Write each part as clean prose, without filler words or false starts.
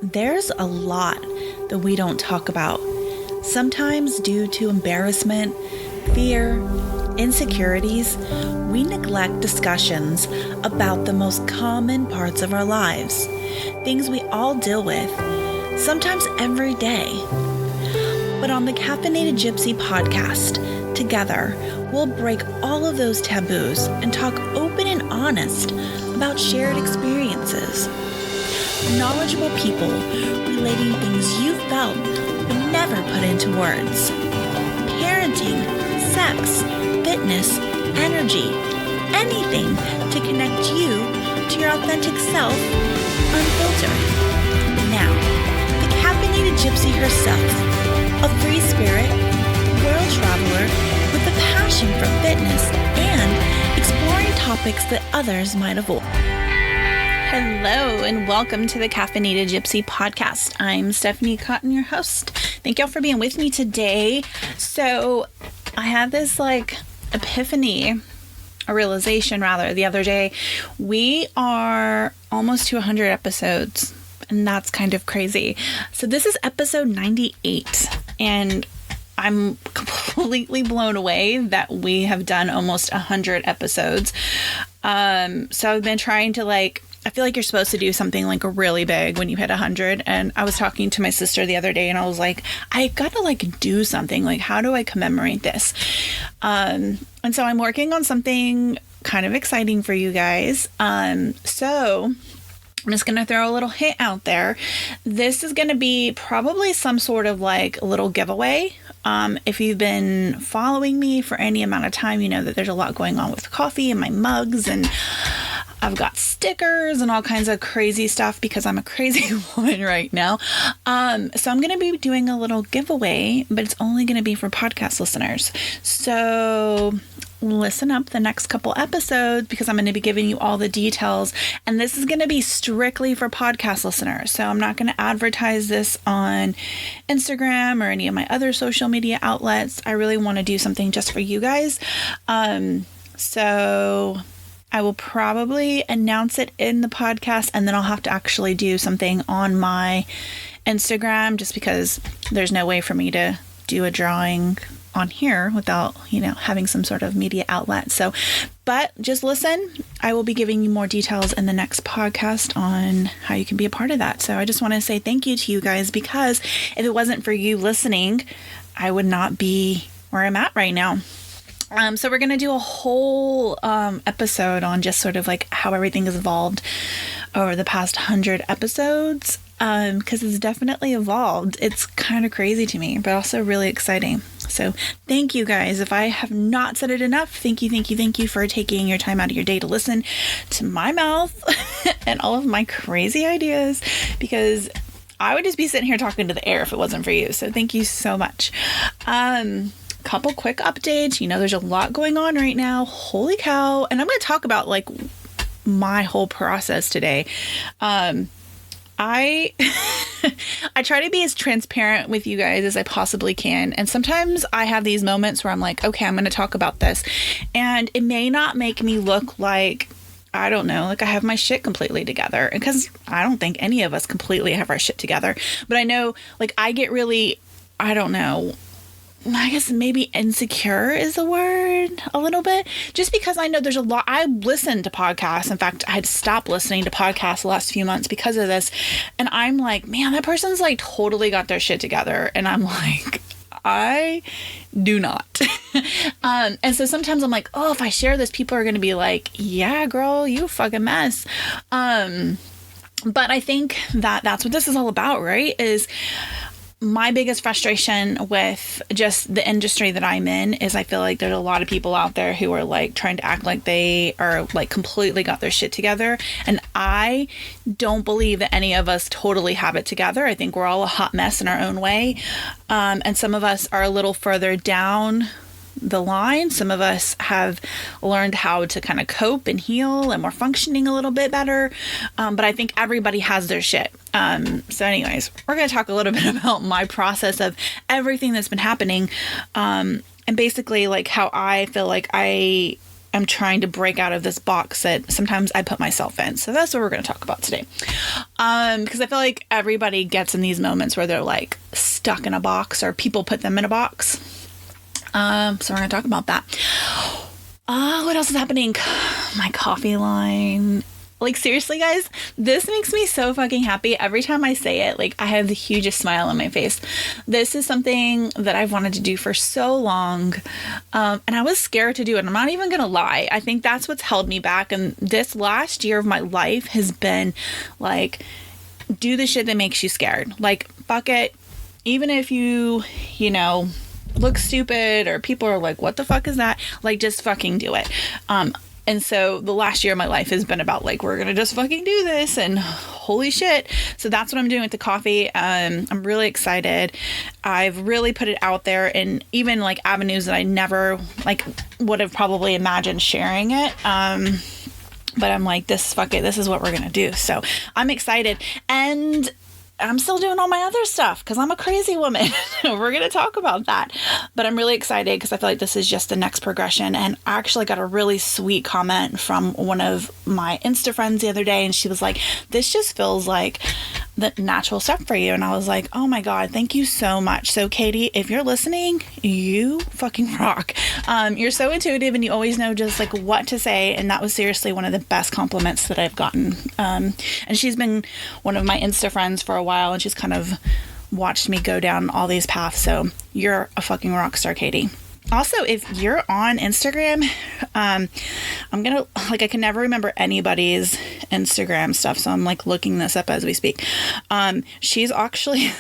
There's a lot that we don't talk about, sometimes due to embarrassment, fear, insecurities. We neglect discussions about the most common parts of our lives, things we all deal with, sometimes every day. But on the Caffeinated Gypsy podcast, together, we'll break all of those taboos and talk open and honest about shared experiences. Knowledgeable people relating things you felt but never put into words. Parenting, sex, fitness, energy, anything to connect you to your authentic self, unfiltered. Now, the Caffeinated Gypsy herself, a free spirit, world traveler with a passion for fitness and exploring topics that others might avoid. Hello and welcome to the Caffeinated Gypsy podcast. I'm Stephanie Cotton, your host. Thank y'all for being with me today. So I had this epiphany, a realization rather, the other day. We are almost to 100 episodes, and that's kind of crazy. So this is episode 98, and I'm completely blown away that we have done almost 100 episodes. So I've been trying to I feel like you're supposed to do something really big when you hit 100. And I was talking to my sister the other day and I was like, I gotta do something. How do I commemorate this? And so I'm working on something kind of exciting for you guys. So I'm just going to throw a little hint out there. This is going to be probably some sort of little giveaway. If you've been following me for any amount of time, you know that there's a lot going on with coffee and my mugs, and I've got stickers and all kinds of crazy stuff because I'm a crazy woman right now. So I'm going to be doing a little giveaway, but it's only going to be for podcast listeners. So listen up the next couple episodes because I'm going to be giving you all the details. And this is going to be strictly for podcast listeners. So I'm not going to advertise this on Instagram or any of my other social media outlets. I really want to do something just for you guys. So I will probably announce it in the podcast, and then I'll have to actually do something on my Instagram just because there's no way for me to do a drawing on here without, having some sort of media outlet. So, but just listen. I will be giving you more details in the next podcast on how you can be a part of that. So I just want to say thank you to you guys, because if it wasn't for you listening, I would not be where I'm at right now. So we're going to do a whole episode on just sort of how everything has evolved over the past 100 episodes, because it's definitely evolved. It's kind of crazy to me, but also really exciting. So thank you guys. If I have not said it enough, thank you for taking your time out of your day to listen to my mouth and all of my crazy ideas, because I would just be sitting here talking to the air if it wasn't for you. So thank you so much. Couple quick updates. There's a lot going on right now. Holy cow. And I'm going to talk about my whole process today. I I try to be as transparent with you guys as I possibly can. And sometimes I have these moments where I'm like, okay, I'm going to talk about this. And it may not make me look I don't know, I have my shit completely together, because I don't think any of us completely have our shit together. But I know, I get really, I don't know, I guess maybe insecure is the word a little bit, just because I know there's a lot. I listen to podcasts. In fact, I had stopped listening to podcasts the last few months because of this. And I'm like, man, that person's totally got their shit together. And I'm like, I do not. And so sometimes I'm like, oh, if I share this, people are going to be like, yeah, girl, you fucking mess. But I think that that's what this is all about, right? Is my biggest frustration with just the industry that I'm in is I feel like there's a lot of people out there who are trying to act like they are completely got their shit together. And I don't believe that any of us totally have it together. I think we're all a hot mess in our own way. And some of us are a little further down the line. Some of us have learned how to kind of cope and heal, and we're functioning a little bit better. But I think everybody has their shit. So anyways, we're going to talk a little bit about my process of everything that's been happening. And basically how I feel like I am trying to break out of this box that sometimes I put myself in. So that's what we're going to talk about today. Because I feel like everybody gets in these moments where they're like stuck in a box, or people put them in a box. So we're going to talk about that. What else is happening? My coffee line. Like, seriously, guys, this makes me so fucking happy. Every time I say it, like, I have the hugest smile on my face. This is something that I've wanted to do for so long. And I was scared to do it. I'm not even going to lie. I think that's what's held me back. And this last year of my life has been, like, do the shit that makes you scared. Like, fuck it. Even if you know, look stupid, or people are like, what the fuck is that? Like, just fucking do it. And so the last year of my life has been about, like, we're going to just fucking do this, and holy shit. So that's what I'm doing with the coffee. I'm really excited. I've really put it out there in even, like, avenues that I never, like, would have probably imagined sharing it. But I'm like, fuck it. This is what we're going to do. So I'm excited. And I'm still doing all my other stuff because I'm a crazy woman. We're going to talk about that. But I'm really excited because I feel like this is just the next progression. And I actually got a really sweet comment from one of my Insta friends the other day. And she was like, this just feels like the natural step for you. And I was like, oh my God, thank you so much. So Katie, if you're listening, you fucking rock. You're so intuitive and you always know just like what to say. And that was seriously one of the best compliments that I've gotten. And she's been one of my Insta friends for a while, and she's kind of watched me go down all these paths. So you're a fucking rock star, Katie. Also, if you're on Instagram, I'm gonna, like, I can never remember anybody's Instagram stuff, so I'm like looking this up as we speak. She's actually,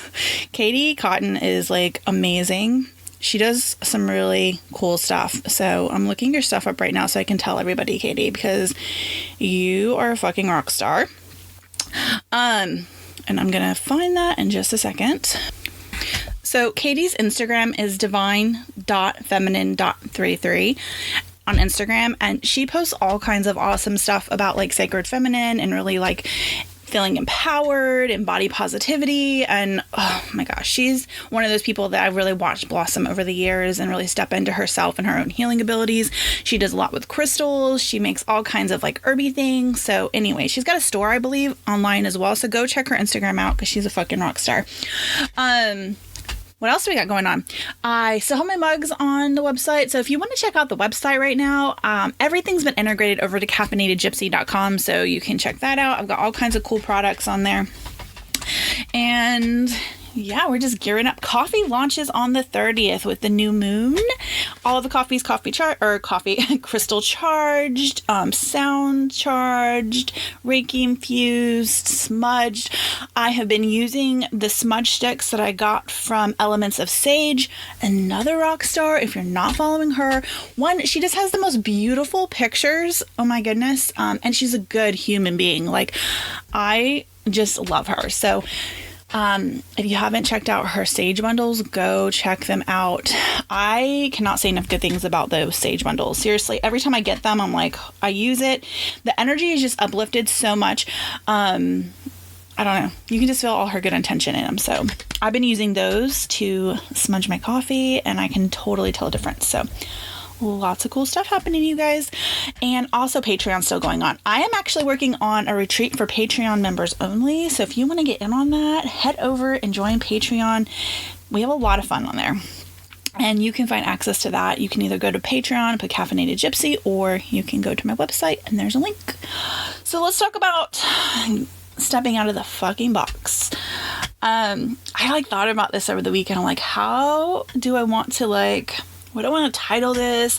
Katie Cotton is like amazing. She does some really cool stuff. So I'm looking your stuff up right now so I can tell everybody, Katie, because you are a fucking rock star. And I'm going to find that in just a second. So Katie's Instagram is divine.feminine.33 on Instagram. And she posts all kinds of awesome stuff about like sacred feminine and really like feeling empowered and body positivity. And oh my gosh, she's one of those people that I've really watched blossom over the years and really step into herself and her own healing abilities. She does a lot with crystals. She makes all kinds of like herby things. So anyway, she's got a store, I believe, online as well. So go check her Instagram out because she's a fucking rock star. What else do we got going on? I still have my mugs on the website. So if you want to check out the website right now, everything's been integrated over to caffeinatedgypsy.com. So you can check that out. I've got all kinds of cool products on there. And yeah, we're just gearing up. Coffee launches on the 30th with the new moon. All of the coffee's crystal charged, sound charged, Reiki infused, smudged. I have been using the smudge sticks that I got from Elements of Sage, another rock star. If you're not following her, she just has the most beautiful pictures. Oh my goodness. And she's a good human being. Like, I just love her. So if you haven't checked out her sage bundles, go check them out. I cannot say enough good things about those sage bundles. Seriously, every time I get them, I'm like, I use it. The energy is just uplifted so much. I don't know. You can just feel all her good intention in them. So I've been using those to smudge my coffee, and I can totally tell a difference. So lots of cool stuff happening, you guys. And also Patreon's still going on. I am actually working on a retreat for Patreon members only. So if you want to get in on that, head over and join Patreon. We have a lot of fun on there. And you can find access to that. You can either go to Patreon, put Caffeinated Gypsy, or you can go to my website and there's a link. So let's talk about stepping out of the fucking box. I like thought about this over the weekend. I'm like, how do I want to what do I want to title this?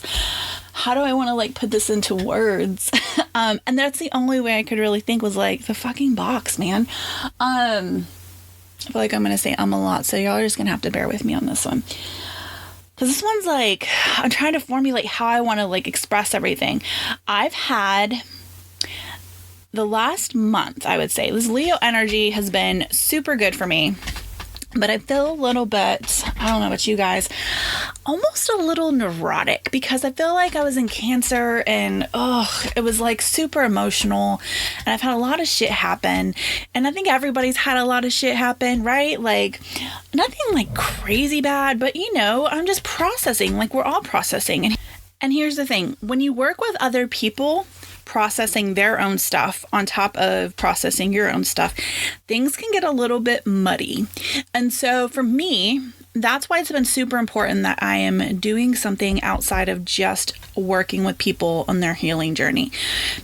How do I want to put this into words? And that's the only way I could really think was the fucking box, man. I feel like I'm going to say a lot. So y'all are just going to have to bear with me on this one. Cause this one's I'm trying to formulate how I want to express everything. I've had the last month, I would say, this Leo energy has been super good for me. But I feel a little bit, I don't know about you guys, almost a little neurotic because I feel like I was in Cancer and it was super emotional and I've had a lot of shit happen. And I think everybody's had a lot of shit happen, right? Nothing crazy bad, but I'm just processing. We're all processing. And here's the thing, when you work with other people processing their own stuff on top of processing your own stuff, things can get a little bit muddy. And so for me, that's why it's been super important that I am doing something outside of just working with people on their healing journey,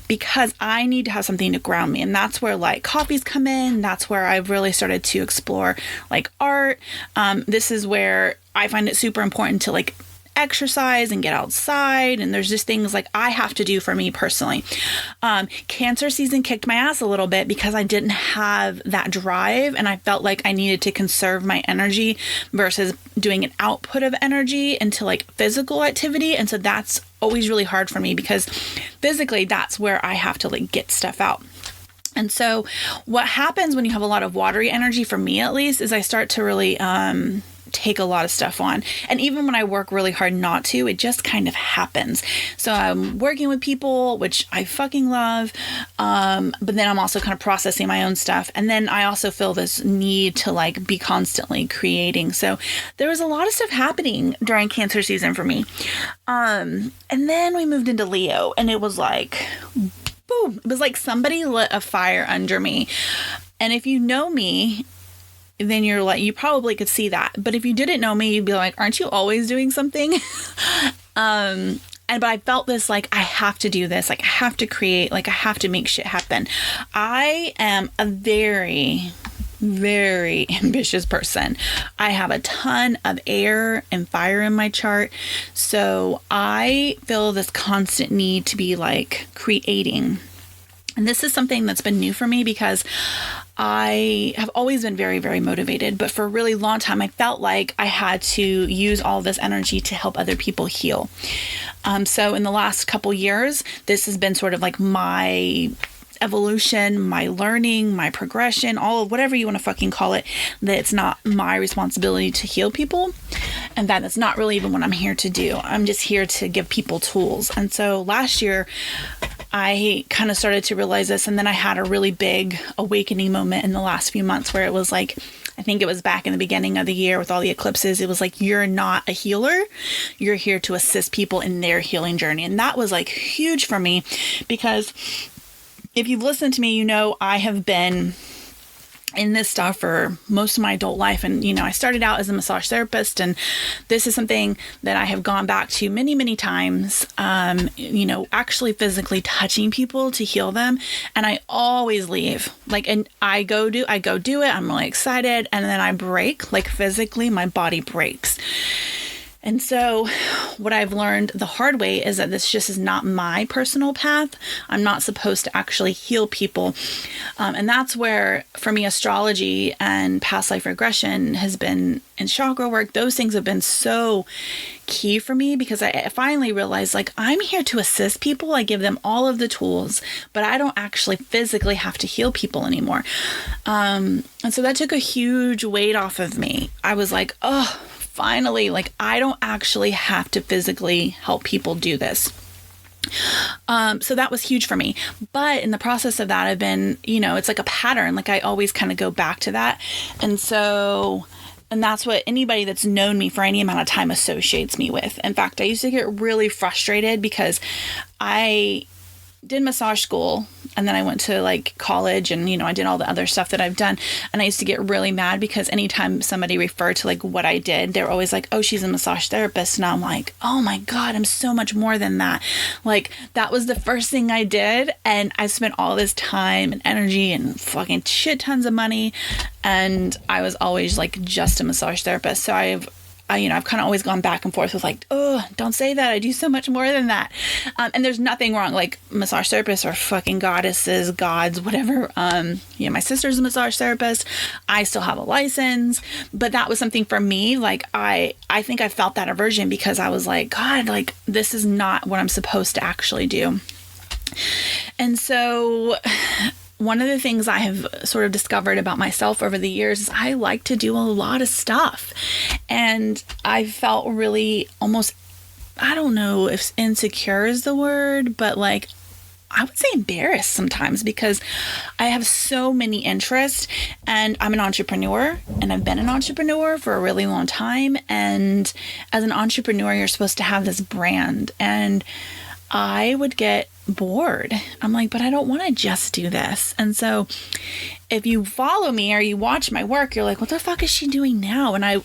because I need to have something to ground me. And that's where like coffees come in. That's where I've really started to explore like art. This is where I find it super important to like exercise and get outside, and there's just things like I have to do for me personally. Cancer season kicked my ass a little bit because I didn't have that drive, and I felt like I needed to conserve my energy versus doing an output of energy into like physical activity. And so that's always really hard for me because physically that's where I have to like get stuff out. And so what happens when you have a lot of watery energy, for me at least, is I start to really take a lot of stuff on. And even when I work really hard not to, it just kind of happens. So I'm working with people, which I fucking love. But then I'm also kind of processing my own stuff. And then I also feel this need to like be constantly creating. So there was a lot of stuff happening during Cancer season for me. And then we moved into Leo, and it was like, boom, it was like somebody lit a fire under me. And if you know me, then you're like, you probably could see that. But if you didn't know me, you'd be like, aren't you always doing something? But I felt this, like, I have to do this. Like, I have to create, like, I have to make shit happen. I am a very, very ambitious person. I have a ton of air and fire in my chart. So I feel this constant need to be like creating. And this is something that's been new for me because I have always been very, very motivated, but for a really long time, I felt like I had to use all this energy to help other people heal. So in the last couple years, this has been sort of like my evolution, my learning, my progression, all of whatever you want to fucking call it, that it's not my responsibility to heal people, and that it's not really even what I'm here to do. I'm just here to give people tools. And so last year, I kind of started to realize this, and then I had a really big awakening moment in the last few months where it was like, I think it was back in the beginning of the year with all the eclipses. It was like, you're not a healer. You're here to assist people in their healing journey. And that was like huge for me because if you've listened to me, you know I have been in this stuff for most of my adult life. And, you know, I started out as a massage therapist, and this is something that I have gone back to many, many times, you know, actually physically touching people to heal them. And I always leave, like, and I go do it. I'm really excited. And then I break, like physically, my body breaks. And so what I've learned the hard way is that this just is not my personal path. I'm not supposed to actually heal people. And that's where, for me, astrology and past life regression has been, and chakra work, those things have been so key for me because I finally realized, like, I'm here to assist people. I give them all of the tools, but I don't actually physically have to heal people anymore. And so that took a huge weight off of me. I was like, oh, finally, like, I don't actually have to physically help people do this. So that was huge for me. But in the process of that, I've been, you know, it's like a pattern. Like, I always kind of go back to that. And that's what anybody that's known me for any amount of time associates me with. In fact, I used to get really frustrated because I did massage school, and then I went to like college, and, you know, I did all the other stuff that I've done. And I used to get really mad because anytime somebody referred to like what I did, they're always like, oh, she's a massage therapist. And I'm like, oh my God, I'm so much more than that. Like, that was the first thing I did. And I spent all this time and energy and fucking shit tons of money. And I was always like just a massage therapist. So I've kind of always gone back and forth with like, oh, don't say that. I do so much more than that. And there's nothing wrong. Like, massage therapists are fucking goddesses, gods, whatever. My sister's a massage therapist. I still have a license. But that was something for me. Like, I think I felt that aversion because I was like, God, like, this is not what I'm supposed to actually do. And so one of the things I have sort of discovered about myself over the years is I like to do a lot of stuff. And I felt really almost, I don't know if insecure is the word, but like I would say embarrassed sometimes, because I have so many interests, and I'm an entrepreneur, and I've been an entrepreneur for a really long time. And as an entrepreneur, you're supposed to have this brand, and I would get bored. I'm like, but I don't want to just do this. And so if you follow me or you watch my work, you're like, what the fuck is she doing now? And I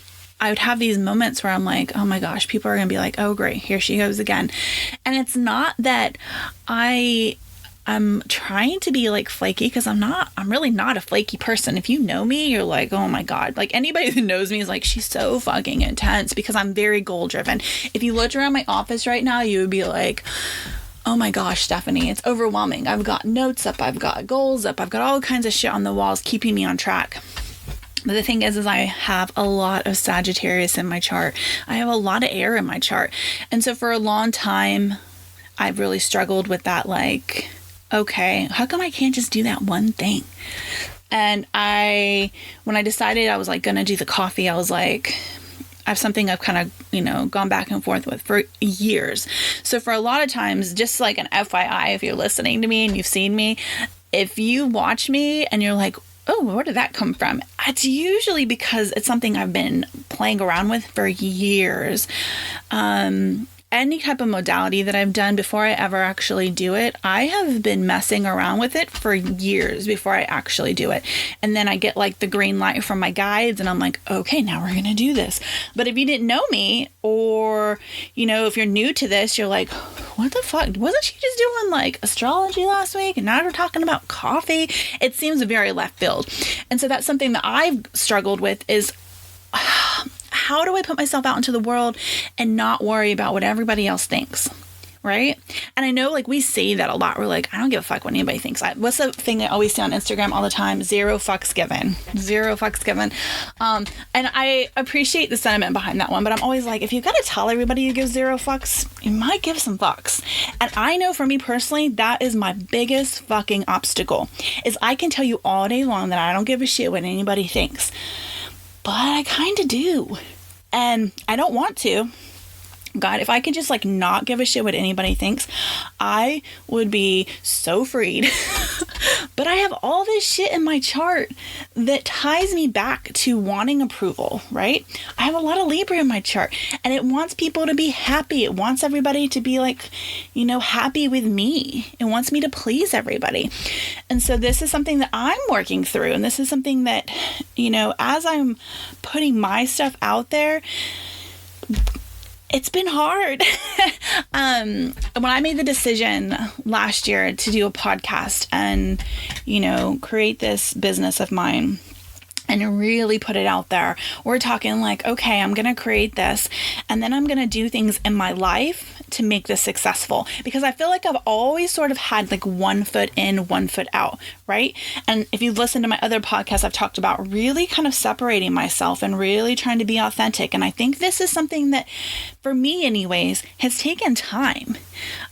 would have these moments where I'm like, oh my gosh, people are going to be like, oh great, here she goes again. And it's not that I'm trying to be like flaky, because I'm really not a flaky person. If you know me, you're like, oh my God, like anybody who knows me is like, she's so fucking intense, because I'm very goal driven. If you looked around my office right now, you would be like, oh my gosh, Stephanie, it's overwhelming. I've got notes up, I've got goals up, I've got all kinds of shit on the walls keeping me on track. But the thing is I have a lot of Sagittarius in my chart. I have a lot of air in my chart. And so for a long time, I've really struggled with that, like, okay, how come I can't just do that one thing? And when I decided I was like going to do the coffee, I was like, I have something I've kind of, gone back and forth with for years. So for a lot of times, just like an FYI, if you're listening to me and you've seen me, if you watch me and you're like, oh, where did that come from? It's usually because it's something I've been playing around with for years. Any type of modality that I've done before I ever actually do it, I have been messing around with it for years before I actually do it. And then I get like the green light from my guides and I'm like, okay, now we're going to do this. But if you didn't know me, or, if you're new to this, you're like, what the fuck? Wasn't she just doing like astrology last week? And now we're talking about coffee. It seems very left field. And so that's something that I've struggled with is, how do I put myself out into the world and not worry about what everybody else thinks, right? And I know, like, we say that a lot. We're like, I don't give a fuck what anybody thinks. What's the thing I always say on Instagram all the time? 0 fucks given. 0 fucks given. And I appreciate the sentiment behind that one, but I'm always like, if you got to tell everybody you give 0 fucks, you might give some fucks. And I know for me personally, that is my biggest fucking obstacle, is I can tell you all day long that I don't give a shit what anybody thinks. But I kind of do. And I don't want to. God, if I could just like not give a shit what anybody thinks, I would be so freed. But I have all this shit in my chart that ties me back to wanting approval, right? I have a lot of Libra in my chart, and it wants people to be happy. It wants everybody to be like, happy with me. It wants me to please everybody. And so this is something that I'm working through. And this is something that, as I'm putting my stuff out there, it's been hard. When I made the decision last year to do a podcast and, create this business of mine and really put it out there, we're talking like, okay, I'm going to create this, and then I'm going to do things in my life to make this successful, because I feel like I've always sort of had like 1 foot in, 1 foot out, right? And if you've listened to my other podcasts, I've talked about really kind of separating myself and really trying to be authentic. And I think this is something that, for me anyways, has taken time.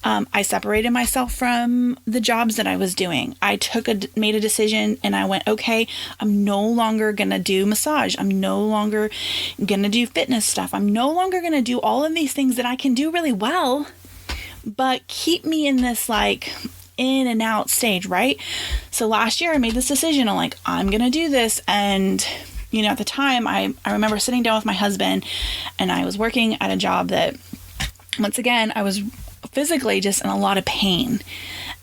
I separated myself from the jobs that I was doing. I made a decision and I went, okay, I'm no longer going to do massage. I'm no longer going to do fitness stuff. I'm no longer going to do all of these things that I can do really well, but keep me in this like in and out stage, right? So last year I made this decision. I'm like, I'm going to do this. And, at the time I remember sitting down with my husband, and I was working at a job that, once again, I was physically just in a lot of pain.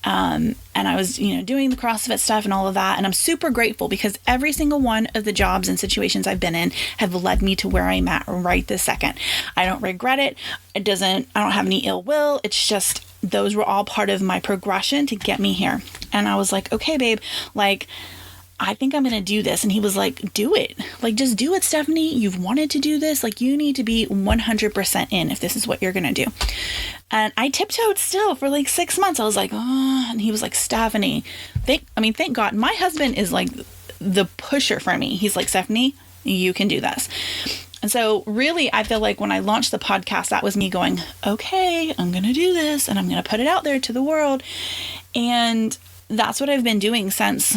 And I was, doing the CrossFit stuff and all of that. And I'm super grateful, because every single one of the jobs and situations I've been in have led me to where I'm at right this second. I don't regret it. I don't have any ill will. It's just, those were all part of my progression to get me here. And I was like, okay, babe, like, I think I'm going to do this. And he was like, do it. Like, just do it, Stephanie. You've wanted to do this. Like, you need to be 100% in if this is what you're going to do. And I tiptoed still for like 6 months. I was like, oh, and he was like, Stephanie, thank God. My husband is like the pusher for me. He's like, Stephanie, you can do this. And so really, I feel like when I launched the podcast, that was me going, okay, I'm going to do this and I'm going to put it out there to the world. And that's what I've been doing since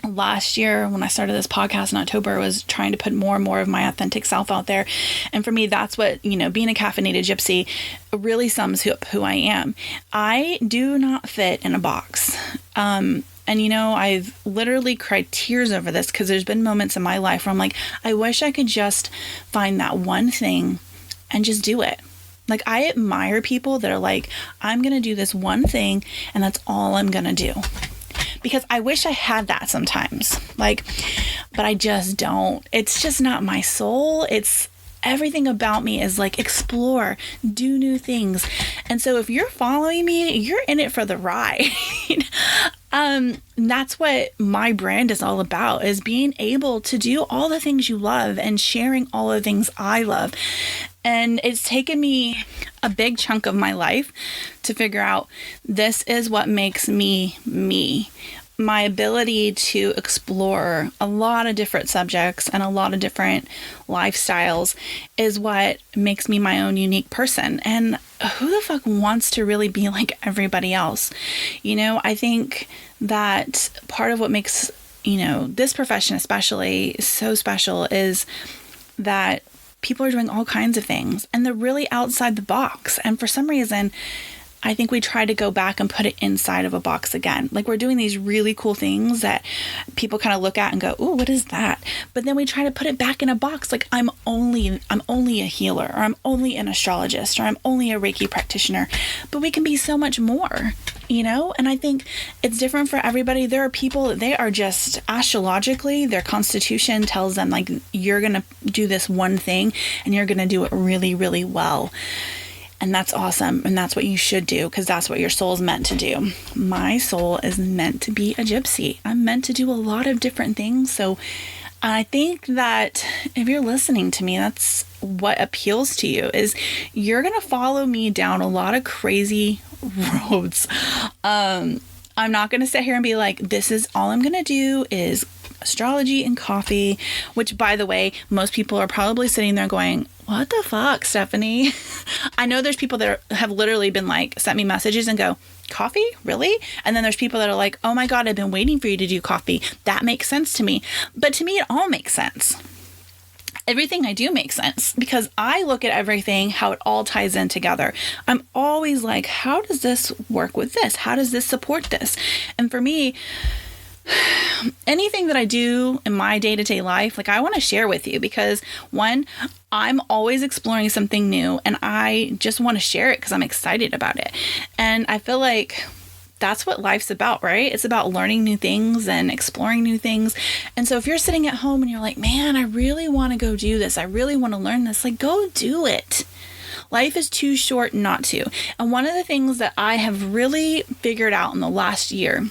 last year when I started this podcast in October was trying to put more and more of my authentic self out there. And for me, that's what, being a caffeinated gypsy really sums up who I am. I do not fit in a box. And I've literally cried tears over this because there's been moments in my life where I'm like, I wish I could just find that one thing and just do it. Like, I admire people that are like, I'm going to do this one thing and that's all I'm going to do. Because I wish I had that sometimes, but I just don't. It's just not my soul. It's everything about me is like, explore, do new things. And so if you're following me, you're in it for the ride. That's what my brand is all about, is being able to do all the things you love and sharing all the things I love. And it's taken me a big chunk of my life to figure out this is what makes me me. My ability to explore a lot of different subjects and a lot of different lifestyles is what makes me my own unique person. And who the fuck wants to really be like everybody else? I think that part of what makes, this profession especially so special is that people are doing all kinds of things and they're really outside the box. And for some reason, I think we try to go back and put it inside of a box again. Like, we're doing these really cool things that people kind of look at and go, "Ooh, what is that?" But then we try to put it back in a box. Like, I'm only a healer, or I'm only an astrologist, or I'm only a Reiki practitioner. But we can be so much more, And I think it's different for everybody. There are people that they are just astrologically, their constitution tells them like, you're going to do this one thing and you're going to do it really, really well. And that's awesome. And that's what you should do, because that's what your soul is meant to do. My soul is meant to be a gypsy. I'm meant to do a lot of different things. So I think that if you're listening to me, that's what appeals to you, is you're going to follow me down a lot of crazy roads. I'm not going to sit here and be like, this is all I'm going to do is astrology and coffee, which, by the way, most people are probably sitting there going, what the fuck, Stephanie? I know there's people that have literally been like, sent me messages and go, coffee? Really? And then there's people that are like, oh my God, I've been waiting for you to do coffee. That makes sense to me. But to me, it all makes sense. Everything I do makes sense because I look at everything, how it all ties in together. I'm always like, how does this work with this? How does this support this? And for me, anything that I do in my day-to-day life, like, I want to share with you because, one, I'm always exploring something new and I just want to share it because I'm excited about it. And I feel like that's what life's about, right? It's about learning new things and exploring new things. And so if you're sitting at home and you're like, man, I really want to go do this, I really want to learn this, like, go do it. Life is too short not to. And one of the things that I have really figured out in the last year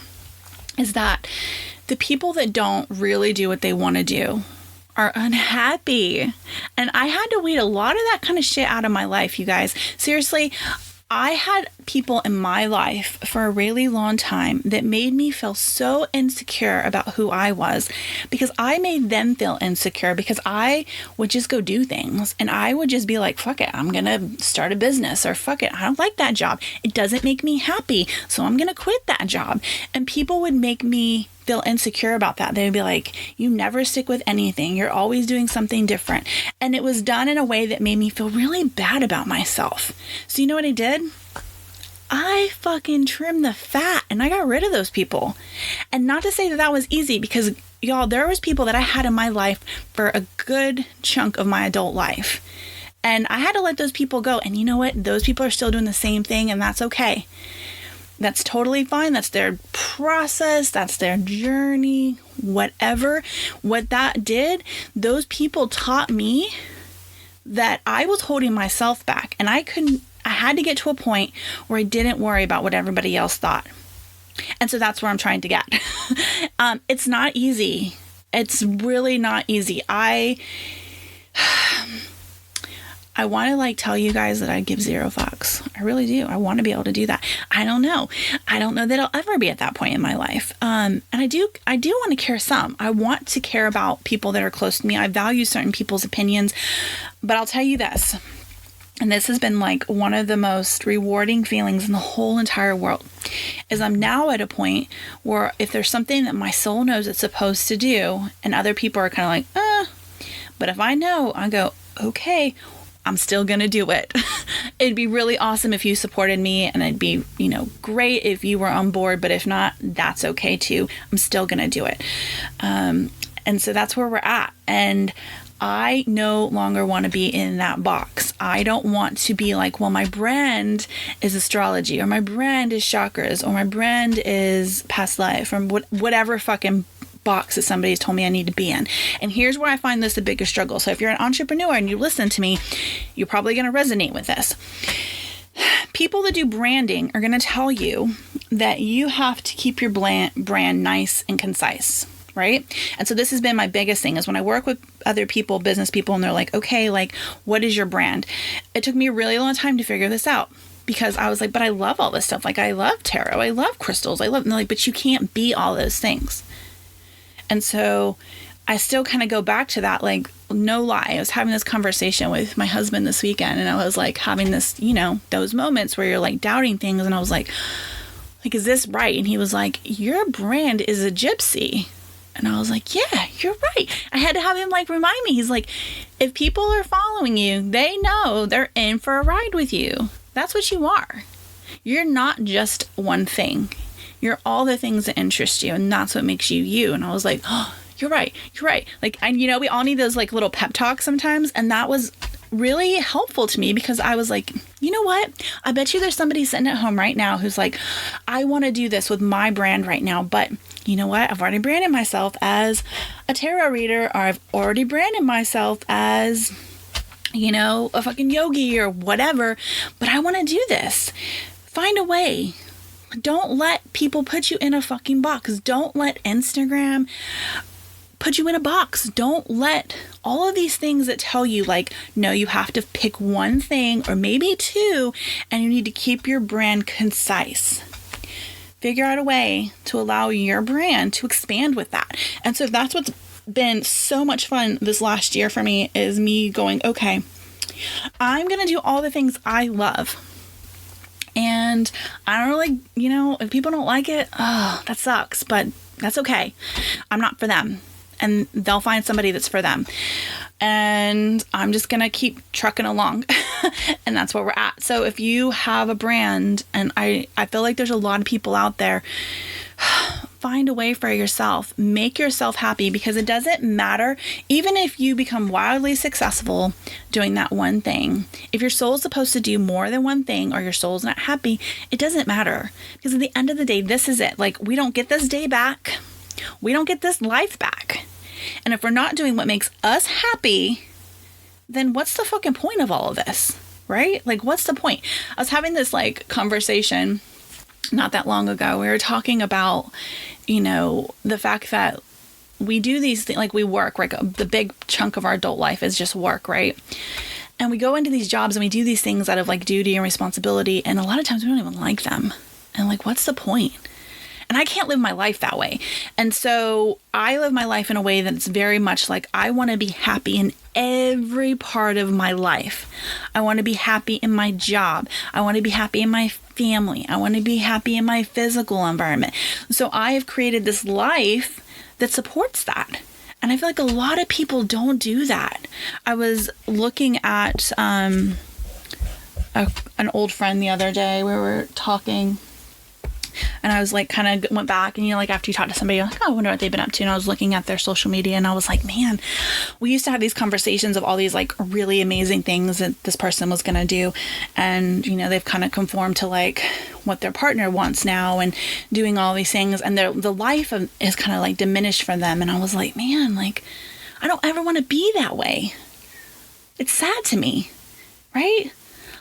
is that the people that don't really do what they want to do are unhappy. And I had to weed a lot of that kind of shit out of my life, you guys. Seriously, I had people in my life for a really long time that made me feel so insecure about who I was because I made them feel insecure because I would just go do things and I would just be like, fuck it, I'm going to start a business, or fuck it, I don't like that job. It doesn't make me happy, so I'm going to quit that job. And people would make me feel insecure about that. They would be like, you never stick with anything. You're always doing something different. And it was done in a way that made me feel really bad about myself. So you know what I did? I fucking trimmed the fat and I got rid of those people. And not to say that that was easy, because y'all, there was people that I had in my life for a good chunk of my adult life. And I had to let those people go. And you know what? Those people are still doing the same thing, and that's okay. That's totally fine. That's their process. That's their journey, whatever. What that did, those people taught me that I was holding myself back, and I had to get to a point where I didn't worry about what everybody else thought. And so that's where I'm trying to get. It's not easy. It's really not easy. I want to tell you guys that I give zero fucks. I really do. I want to be able to do that. I don't know. I don't know that I'll ever be at that point in my life. And I do want to care some. I want to care about people that are close to me. I value certain people's opinions, but I'll tell you this. and this has been like one of the most rewarding feelings in the whole entire world, is I'm now at a point where if there's something that my soul knows it's supposed to do and other people are kind of like, but if I know, I go, okay, I'm still going to do it. It'd be really awesome if you supported me, and it'd be, great if you were on board, but if not, that's okay too. I'm still going to do it. And so that's where we're at. And I no longer want to be in that box. I don't want to be like, well, my brand is astrology, or my brand is chakras, or my brand is past life, or whatever fucking box that somebody's told me I need to be in. And here's where I find this the biggest struggle. So if you're an entrepreneur and you listen to me, you're probably going to resonate with this. People that do branding are going to tell you that you have to keep your brand nice and concise. Right? And so this has been my biggest thing, is when I work with other people, business people, and they're like, okay, like, what is your brand? It took me a really long time to figure this out, because I was like, but I love all this stuff. Like, I love tarot. I love crystals. And they're like, but you can't be all those things. And so I still kind of go back to that, like, no lie. I was having this conversation with my husband this weekend, and I was like having this, those moments where you're like doubting things. And I was like, is this right? And he was like, your brand is a gypsy. And I was like, yeah, you're right. I had to have him like remind me. He's like, if people are following you, they know they're in for a ride with you. That's what you are. You're not just one thing. You're all the things that interest you, and that's what makes you you. And I was like, oh, you're right. You're right. Like, and we all need those like little pep talks sometimes. And that was really helpful to me, because I was like, you know what? I bet you there's somebody sitting at home right now who's like, I want to do this with my brand right now, but you know what? I've already branded myself as a tarot reader, or I've already branded myself as, a fucking yogi or whatever, but I want to do this. Find a way. Don't let people put you in a fucking box. Don't let Instagram put you in a box. Don't let all of these things that tell you like, no, you have to pick one thing or maybe two, and you need to keep your brand concise. Figure out a way to allow your brand to expand with that. And so that's what's been so much fun this last year for me, is me going, okay, I'm going to do all the things I love. And I don't really, if people don't like it, that sucks, but that's okay. I'm not for them. And they'll find somebody that's for them. And I'm just going to keep trucking along. And that's where we're at. So if you have a brand, and I feel like there's a lot of people out there, find a way for yourself. Make yourself happy, because it doesn't matter. Even if you become wildly successful doing that one thing, if your soul's supposed to do more than one thing, or your soul's not happy, it doesn't matter. Because at the end of the day, this is it. Like, we don't get this day back. We don't get this life back. And if we're not doing what makes us happy, then what's the fucking point of all of this, right? Like, what's the point? I was having this like conversation not that long ago. We were talking about, the fact that we do these things, like we work, right? The big chunk of our adult life is just work, right? And we go into these jobs and we do these things out of like duty and responsibility. And a lot of times we don't even like them. And like, what's the point? And I can't live my life that way. And so I live my life in a way that's very much like, I want to be happy in every part of my life. I want to be happy in my job. I want to be happy in my family. I want to be happy in my physical environment. So I have created this life that supports that. And I feel like a lot of people don't do that. I was looking at an old friend the other day. We were talking, and I was like, kind of went back, and like after you talk to somebody, you're like, oh, I wonder what they've been up to. And I was looking at their social media, and I was like, man, we used to have these conversations of all these like really amazing things that this person was going to do. And, they've kind of conformed to like what their partner wants now, and doing all these things. And the life is kind of like diminished for them. And I was like, man, like, I don't ever want to be that way. It's sad to me, right?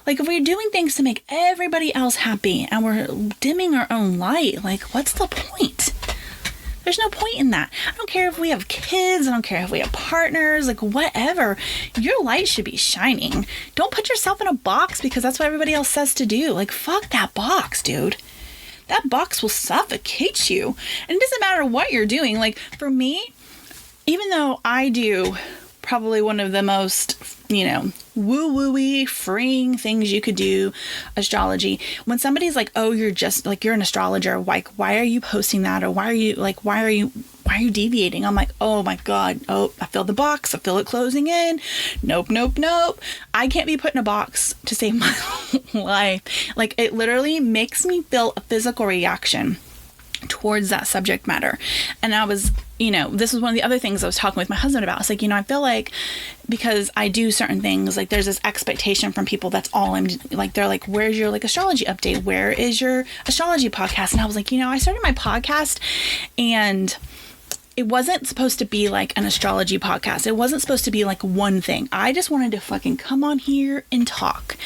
Like, if we're doing things to make everybody else happy and we're dimming our own light, like, what's the point? There's no point in that. I don't care if we have kids. I don't care if we have partners, like whatever. Your light should be shining. Don't put yourself in a box because that's what everybody else says to do. Like, fuck that box, dude. That box will suffocate you. And it doesn't matter what you're doing. Like, for me, even though I do probably one of the most, woo-woo-y, freeing things you could do, astrology. When somebody's like, oh, you're an astrologer, like, why are you posting that? Or why are you deviating? I'm like, oh my God. Oh, I feel the box. I feel it closing in. Nope. I can't be put in a box to save my life. Like, it literally makes me feel a physical reaction towards that subject matter. And I was, this was one of the other things I was talking with my husband about. It's like, I feel like because I do certain things, like there's this expectation from people, that's all I'm like, they're like, where's your like astrology update? Where is your astrology podcast? And I was like, I started my podcast and it wasn't supposed to be like an astrology podcast. It wasn't supposed to be like one thing. I just wanted to fucking come on here and talk.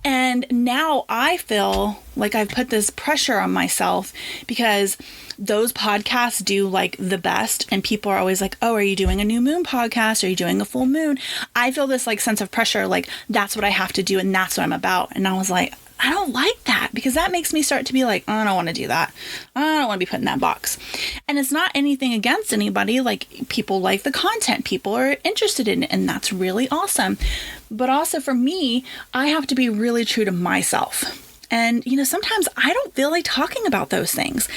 And now I feel like I've put this pressure on myself because those podcasts do like the best. And people are always like, oh, are you doing a new moon podcast? Are you doing a full moon? I feel this like sense of pressure, like that's what I have to do and that's what I'm about. And I was like, I don't like that because that makes me start to be like, I don't want to do that. I don't want to be put in that box. And it's not anything against anybody. Like, people like the content, people are interested in it, and that's really awesome. But also for me, I have to be really true to myself. And, sometimes I don't feel like talking about those things.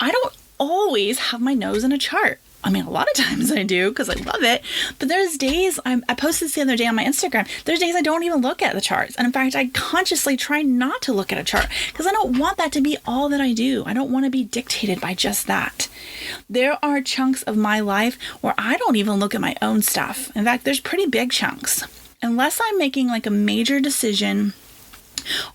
I don't always have my nose in a chart. I mean, a lot of times I do because I love it. But there's days, I posted this the other day on my Instagram, there's days I don't even look at the charts. And in fact, I consciously try not to look at a chart because I don't want that to be all that I do. I don't want to be dictated by just that. There are chunks of my life where I don't even look at my own stuff. In fact, there's pretty big chunks. Unless I'm making like a major decision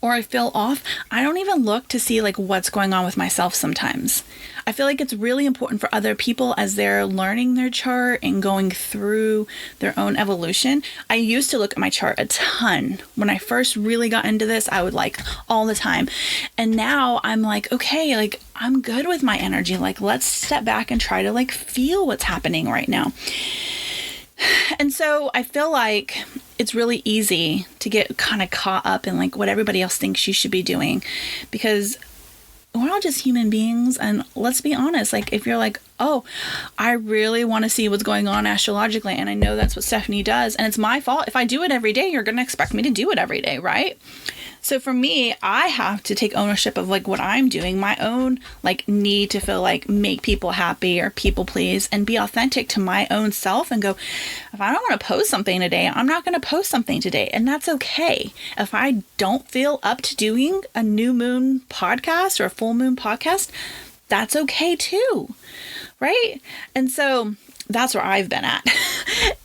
or I feel off, I don't even look to see like what's going on with myself sometimes. I feel like it's really important for other people as they're learning their chart and going through their own evolution. I used to look at my chart a ton. When I first really got into this, I would like all the time. And now I'm like, okay, like I'm good with my energy. Like, let's step back and try to like feel what's happening right now. And so I feel like it's really easy to get kind of caught up in like what everybody else thinks you should be doing because we're all just human beings. And let's be honest, like if you're like, oh, I really want to see what's going on astrologically, and I know that's what Stephanie does, and it's my fault. If I do it every day, you're going to expect me to do it every day, right? So for me, I have to take ownership of like what I'm doing, my own like need to feel like make people happy or people please and be authentic to my own self and go, if I don't want to post something today, I'm not going to post something today. And that's okay. If I don't feel up to doing a new moon podcast or a full moon podcast, that's okay too. Right? And so that's where I've been at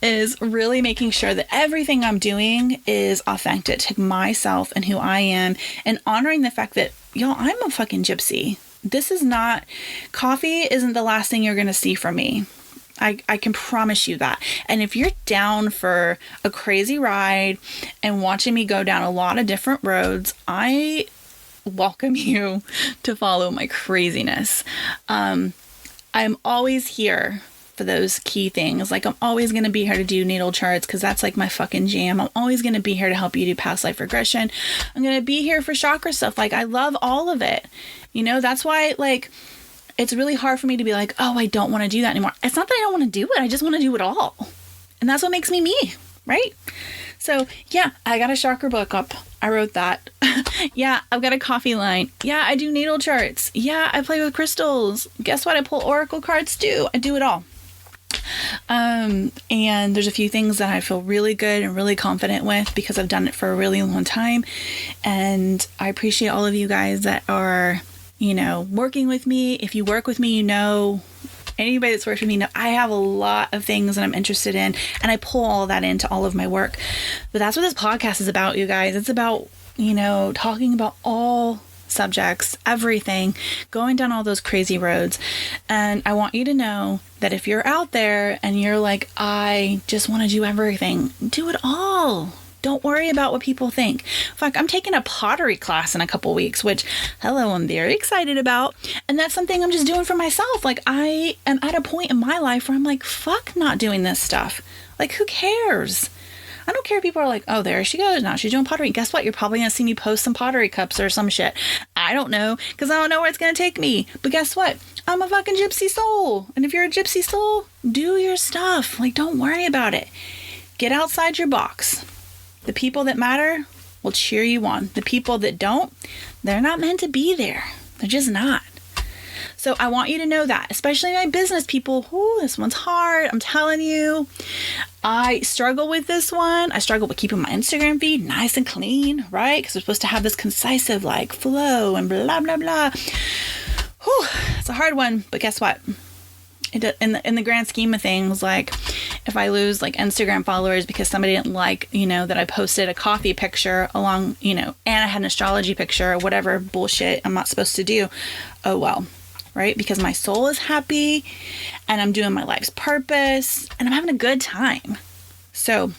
is really making sure that everything I'm doing is authentic to myself and who I am and honoring the fact that, y'all, I'm a fucking gypsy. This is not, coffee isn't the last thing you're going to see from me. I can promise you that. And if you're down for a crazy ride and watching me go down a lot of different roads, I welcome you to follow my craziness. I'm always here for those key things. Like I'm always going to be here to do natal charts because that's like my fucking jam. I'm always going to be here to help you do past life regression. I'm going to be here for chakra stuff. Like I love all of it. That's why like it's really hard for me to be like, oh, I don't want to do that anymore. It's not that I don't want to do it. I just want to do it all. And that's what makes me me, right? So yeah, I got a chakra book up. I wrote that. Yeah, I've got a coffee line. Yeah, I do natal charts. Yeah, I play with crystals. Guess what? I pull oracle cards too. I do it all. And there's a few things that I feel really good and really confident with because I've done it for a really long time. And I appreciate all of you guys that are, working with me. If you work with me, anybody that's worked with me, I have a lot of things that I'm interested in, and I pull all that into all of my work. But that's what this podcast is about, you guys. It's about, talking about all subjects, everything, going down all those crazy roads. And I want you to know that if you're out there and you're like, I just want to do everything, do it all. Don't worry about what people think. In fact, I'm taking a pottery class in a couple weeks, which, I'm very excited about. And that's something I'm just doing for myself. Like, I am at a point in my life where I'm like, fuck not doing this stuff. Like, who cares? I don't care if people are like, oh, there she goes. Now she's doing pottery. Guess what? You're probably going to see me post some pottery cups or some shit. I don't know, because I don't know where it's going to take me. But guess what? I'm a fucking gypsy soul. And if you're a gypsy soul, do your stuff. Like, don't worry about it. Get outside your box. The people that matter will cheer you on. The people that don't, they're not meant to be there. They're just not. So I want you to know that, especially my business people. Ooh, this one's hard. I'm telling you. I struggle with this one. I struggle with keeping my Instagram feed nice and clean, right? Because we're supposed to have this concisive like flow and blah, blah, blah. Whew, it's a hard one, but guess what? In the grand scheme of things, like if I lose like Instagram followers because somebody didn't like, that I posted a coffee picture along, and I had an astrology picture or whatever bullshit I'm not supposed to do. Oh, well, right? Because my soul is happy and I'm doing my life's purpose and I'm having a good time. So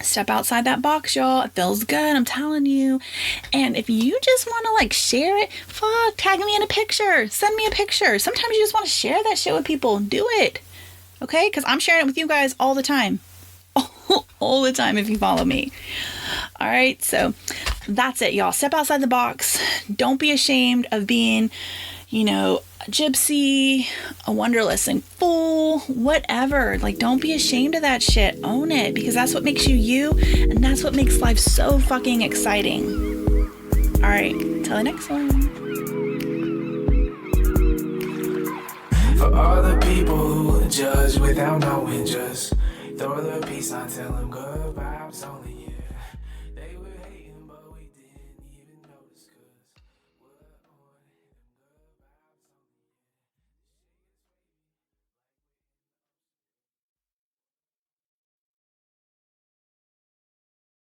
step outside that box, y'all. It feels good, I'm telling you. And if you just want to like share it, tag me in a picture, send me a picture. Sometimes you just want to share that shit with people. Do it. Okay? Because I'm sharing it with you guys all the time. All the time if you follow me. All right. So that's it, y'all. Step outside the box. Don't be ashamed of being, a gypsy, a wanderlusting fool, whatever. Like, don't be ashamed of that shit. Own it, because that's what makes you you, and that's what makes life so fucking exciting. All right, till the next one. For all the people who judge without knowing, just throw the peace sign, tell them good vibes only.